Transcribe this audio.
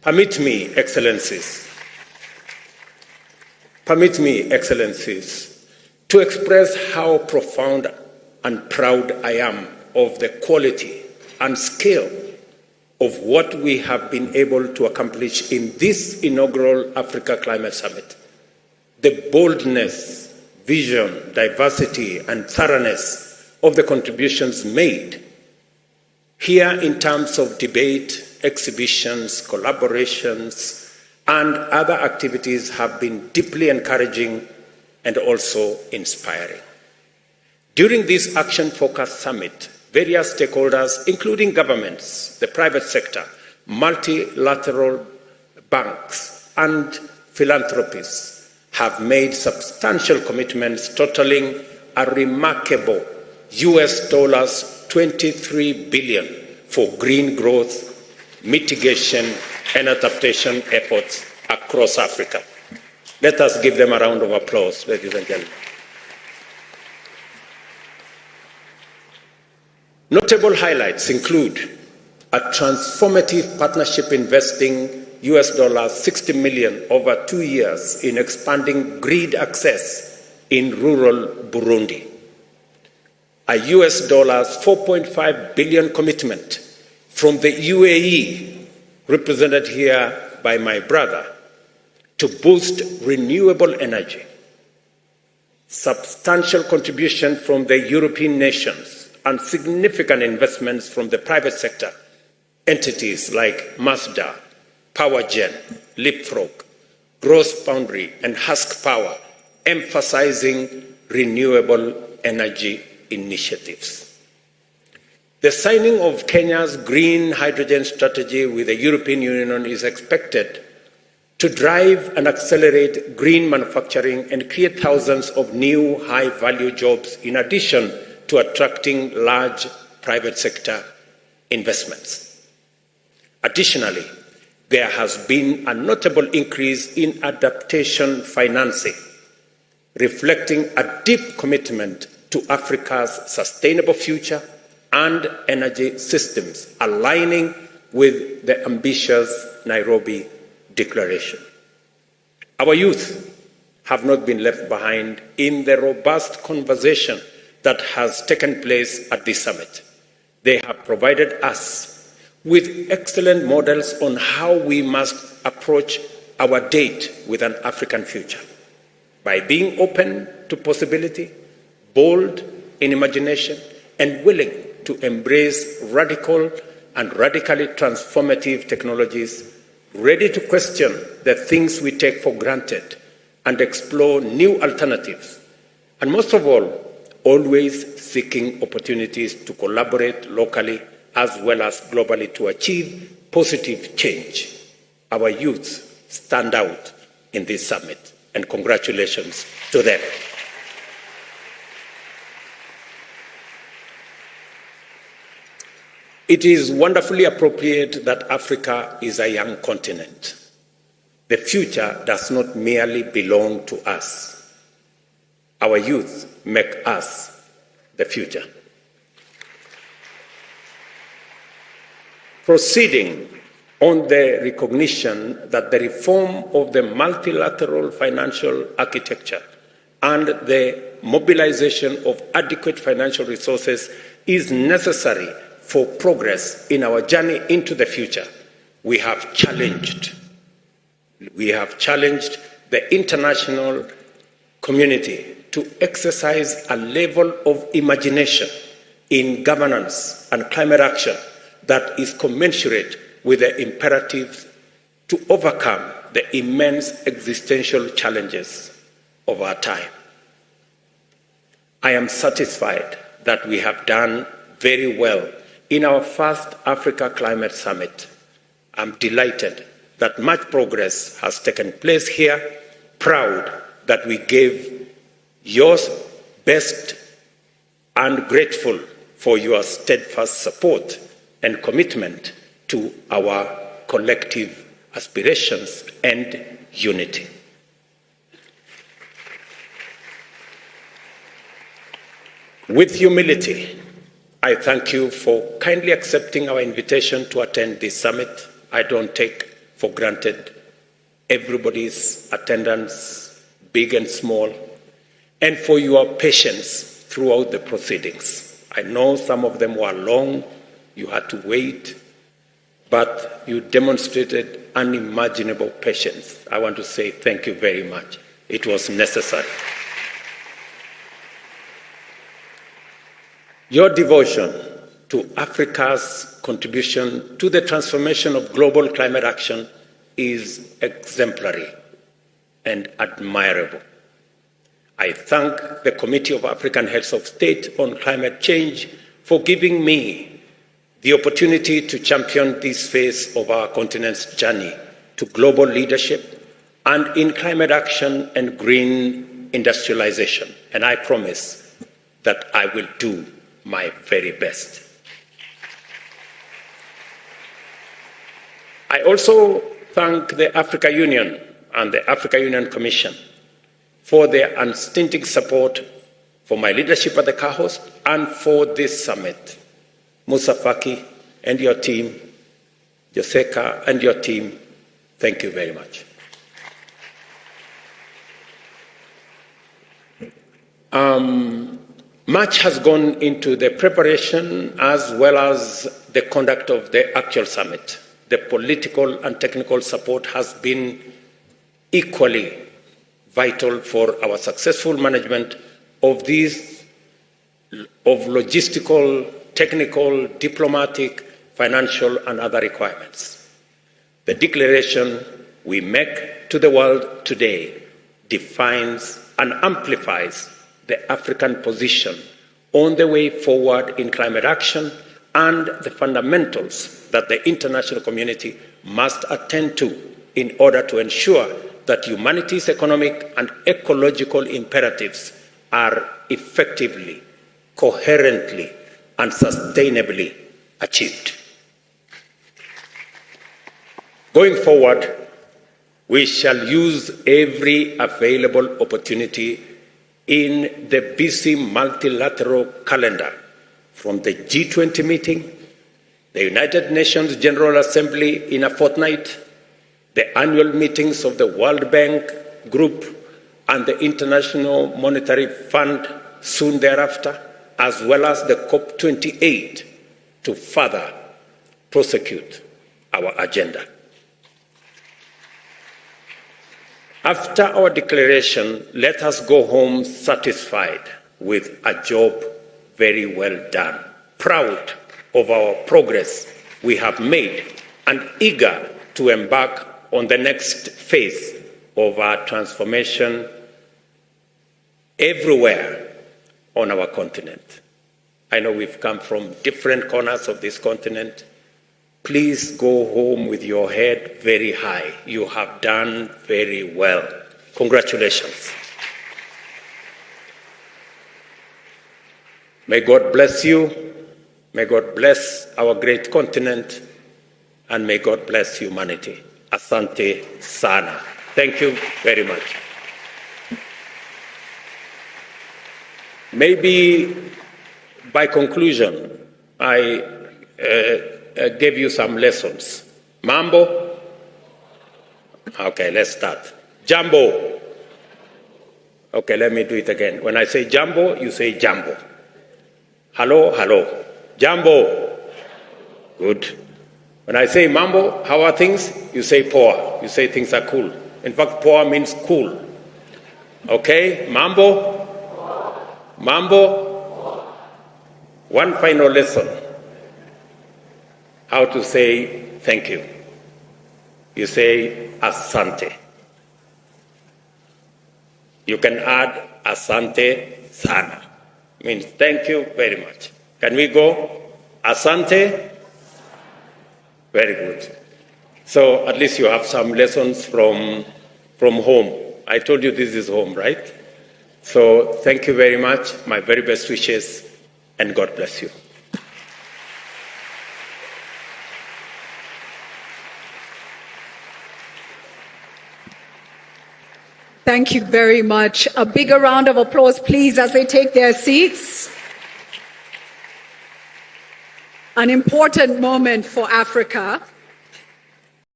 Permit me, Excellencies, to express how profound and proud I am of the quality and scale of what we have been able to accomplish in this inaugural Africa Climate Summit. The boldness, vision, diversity, and thoroughness of the contributions made here in terms of debate, exhibitions, collaborations, and other activities have been deeply encouraging and also inspiring. During this action-focused summit, various stakeholders, including governments, the private sector, multilateral banks, and philanthropists, have made substantial commitments totaling a remarkable US $23 billion for green growth, mitigation, and adaptation efforts across Africa. Let us give them a round of applause, ladies and gentlemen. Notable highlights include a transformative partnership investing US $60 million over 2 years in expanding grid access in rural Burundi, a US $4.5 billion commitment from the UAE, represented here by my brother, to boost renewable energy, substantial contribution from the European nations, and significant investments from the private sector, entities like Mazda, PowerGen, Leapfrog, Gross Boundary, and Husk Power, emphasizing renewable energy initiatives. The signing of Kenya's green hydrogen strategy with the European Union is expected to drive and accelerate green manufacturing and create thousands of new high-value jobs in addition to attracting large private sector investments. Additionally, there has been a notable increase in adaptation financing, reflecting a deep commitment to Africa's sustainable future and energy systems, aligning with the ambitious Nairobi Declaration. Our youth have not been left behind in the robust conversation that has taken place at this summit. They have provided us with excellent models on how we must approach our date with an African future, by being open to possibility, bold in imagination, and willing to embrace radical and radically transformative technologies, ready to question the things we take for granted and explore new alternatives, and most of all, always seeking opportunities to collaborate locally as well as globally to achieve positive change. Our youth stand out in this summit, and congratulations to them. It is wonderfully appropriate that Africa is a young continent. The future does not merely belong to us. Our youth make us the future. Proceeding on the recognition that the reform of the multilateral financial architecture and the mobilization of adequate financial resources is necessary for progress in our journey into the future, we have challenged the international community to exercise a level of imagination in governance and climate action that is commensurate with the imperatives to overcome the immense existential challenges of our time. I am satisfied that we have done very well in our first Africa Climate Summit. I'm delighted that much progress has taken place here, proud that we gave yours best, and grateful for your steadfast support and commitment to our collective aspirations and unity. With humility, I thank you for kindly accepting our invitation to attend this summit. I don't take for granted everybody's attendance, big and small, and for your patience throughout the proceedings. I know some of them were long, you had to wait, but you demonstrated unimaginable patience. I want to say thank you very much. It was necessary. Your devotion to Africa's contribution to the transformation of global climate action is exemplary and admirable. I thank the Committee of African Heads of State on Climate Change for giving me the opportunity to champion this phase of our continent's journey to global leadership and in climate action and green industrialization. And I promise that I will do my very best. I also thank the African Union and the African Union Commission for their unstinting support for my leadership at the CAHOS and for this summit. Musa Faki and your team, Joseka and your team, thank you very much. Much has gone into the preparation as well as the conduct of the actual summit. The political and technical support has been equally vital for our successful management of these, of logistical, technical, diplomatic, financial, and other requirements. The declaration we make to the world today defines and amplifies the African position on the way forward in climate action and the fundamentals that the international community must attend to in order to ensure that humanity's economic and ecological imperatives are effectively, coherently, and sustainably achieved. Going forward, we shall use every available opportunity in the busy multilateral calendar, from the G20 meeting, the United Nations General Assembly in a fortnight, the annual meetings of the World Bank Group and the International Monetary Fund soon thereafter, as well as the COP28 to further prosecute our agenda. After our declaration, let us go home satisfied with a job very well done, proud of our progress we have made, and eager to embark on the next phase of our transformation everywhere on our continent. I know we've come from different corners of this continent. Please go home with your head very high. You have done very well. Congratulations. May God bless you. May God bless our great continent. And may God bless humanity. Asante sana. Thank you very much. Maybe by conclusion, I gave you some lessons. Mambo? Okay, let's start. Jambo? Okay, let me do it again. When I say jambo, you say jambo. Hello, hello. Jambo? Good. When I say mambo, how are things? You say poa. You say things are cool. In fact, poa means cool. Okay, mambo? Mambo? One final lesson. How to say thank you. You say asante. You can add asante sana. Means thank you very much. Can we go? Asante? Very good. So at least you have some lessons from home. I told you this is home, right? So thank you very much. My very best wishes, and God bless you. Thank you very much. A bigger round of applause, please, as they take their seats. An important moment for Africa.